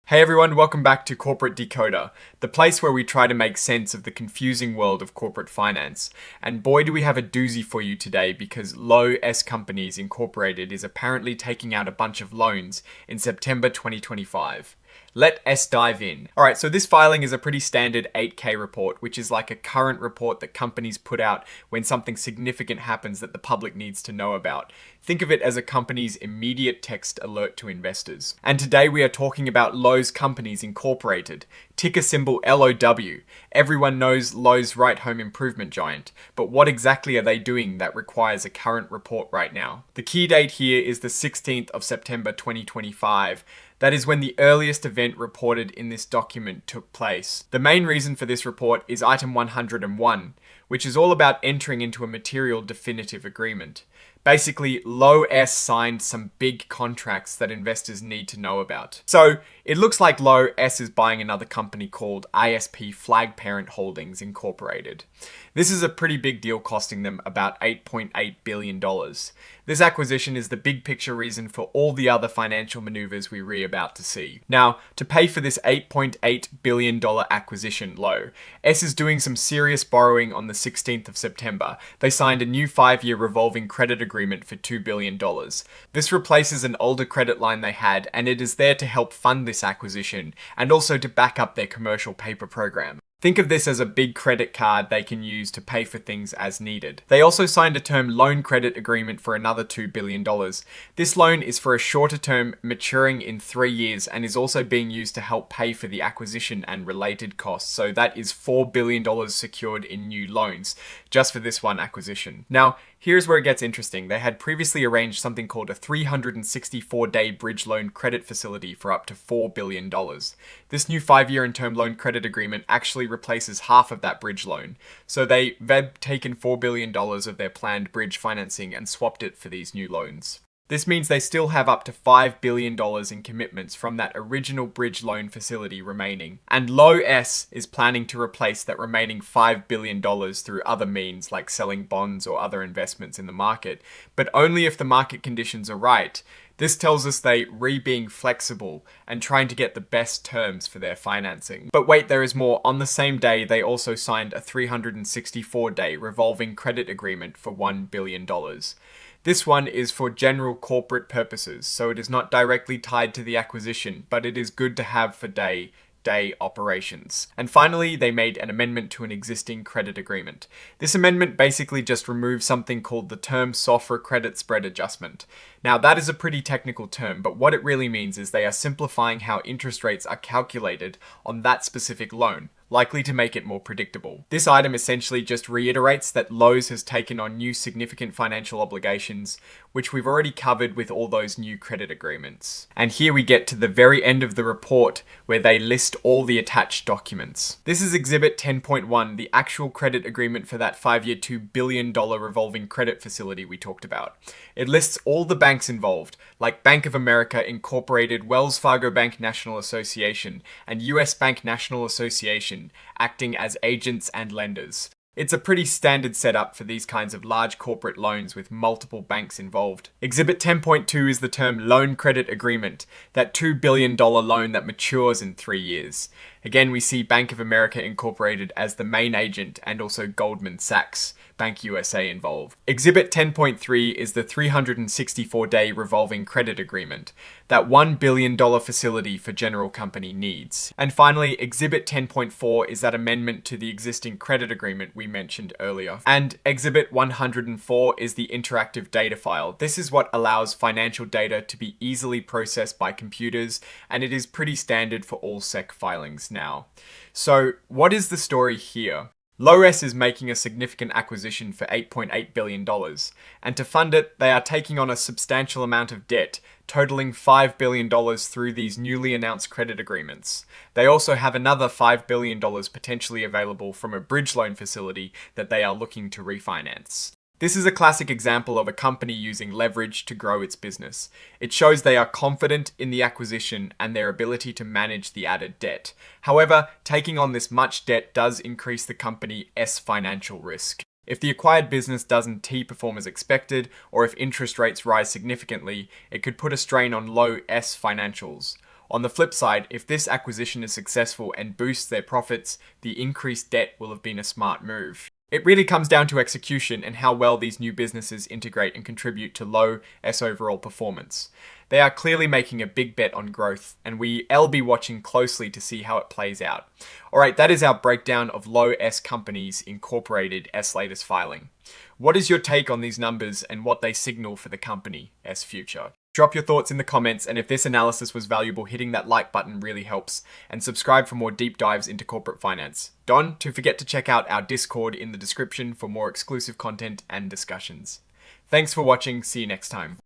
Hey everyone, welcome back to Corporate Decoder, the place where we try to make sense of the confusing world of corporate finance. And boy do we have a doozy for you today because Lowe S Companies Incorporated is apparently taking out a bunch of loans in September 2025. Let us dive in. Alright, so this filing is a pretty standard 8K report, which is like a current report that companies put out when something significant happens that the public needs to know about. Think of it as a company's immediate text alert to investors. And today we are talking about Lowe's Companies Incorporated, ticker symbol LOW. Everyone knows Lowe's right home improvement giant, but what exactly are they doing that requires a current report right now? The key date here is the 16th of September 2025. That is when the earliest event reported in this document took place. The main reason for this report is item 101, which is all about entering into a material definitive agreement. Basically, Lowe S signed some big contracts that investors need to know about. So, it looks like Lowe S is buying another company called ISP Flag Parent Holdings Incorporated. This is a pretty big deal, costing them about $8.8 billion. This acquisition is the big picture reason for all the other financial maneuvers we're about to see. Now, to pay for this $8.8 billion acquisition, Lowe S is doing some serious borrowing on the 16th of September. They signed a new 5-year revolving credit agreement for $2 billion. This replaces an older credit line they had, and it is there to help fund this acquisition and also to back up their commercial paper program. Think of this as a big credit card they can use to pay for things as needed. They also signed a term loan credit agreement for another $2 billion. This loan is for a shorter term, maturing in 3 years, and is also being used to help pay for the acquisition and related costs. So that is $4 billion secured in new loans, just for this one acquisition. Now, here's where it gets interesting. They had previously arranged something called a 364-day bridge loan credit facility for up to $4 billion. This new 5-year and term loan credit agreement actually replaces half of that bridge loan. So they've taken $4 billion of their planned bridge financing and swapped it for these new loans. This means they still have up to $5 billion in commitments from that original bridge loan facility remaining. And Lowe S is planning to replace that remaining $5 billion through other means like selling bonds or other investments in the market, but only if the market conditions are right. This tells us they being flexible and trying to get the best terms for their financing. But wait, there is more. On the same day, they also signed a 364-day revolving credit agreement for $1 billion. This one is for general corporate purposes, so it is not directly tied to the acquisition, but it is good to have for day operations. And finally, they made an amendment to an existing credit agreement. This amendment basically just removes something called the term SOFR credit spread adjustment. Now, that is a pretty technical term, but what it really means is they are simplifying how interest rates are calculated on that specific loan, likely to make it more predictable. This item essentially just reiterates that Lowe's has taken on new significant financial obligations, which we've already covered with all those new credit agreements. And here we get to the very end of the report where they list all the attached documents. This is Exhibit 10.1, the actual credit agreement for that 5-year $2 billion revolving credit facility we talked about. It lists all the banks involved, like Bank of America Incorporated, Wells Fargo Bank National Association, and US Bank National Association, acting as agents and lenders. It's a pretty standard setup for these kinds of large corporate loans with multiple banks involved. Exhibit 10.2 is the term loan credit agreement, that $2 billion loan that matures in 3 years. Again, we see Bank of America Incorporated as the main agent and also Goldman Sachs, Bank USA involved. Exhibit 10.3 is the 364-day revolving credit agreement, that $1 billion facility for general company needs. And finally, Exhibit 10.4 is that amendment to the existing credit agreement we mentioned earlier. And Exhibit 104 is the interactive data file. This is what allows financial data to be easily processed by computers, and it is pretty standard for all SEC filings now. So, what is the story here? Lowe S is making a significant acquisition for $8.8 billion, and to fund it, they are taking on a substantial amount of debt, totaling $5 billion through these newly announced credit agreements. They also have another $5 billion potentially available from a bridge loan facility that they are looking to refinance. This is a classic example of a company using leverage to grow its business. It shows they are confident in the acquisition and their ability to manage the added debt. However, taking on this much debt does increase the company's financial risk. If the acquired business doesn't perform as expected, or if interest rates rise significantly, it could put a strain on Lowe S financials. On the flip side, if this acquisition is successful and boosts their profits, the increased debt will have been a smart move. It really comes down to execution and how well these new businesses integrate and contribute to Lowe's overall performance. They are clearly making a big bet on growth, and I'll be watching closely to see how it plays out. Alright, that is our breakdown of Lowe's companies incorporated as latest filing. What is your take on these numbers and what they signal for the company's future? Drop your thoughts in the comments, and if this analysis was valuable, hitting that like button really helps, and subscribe for more deep dives into corporate finance. Don't forget to check out our Discord in the description for more exclusive content and discussions. Thanks for watching, see you next time.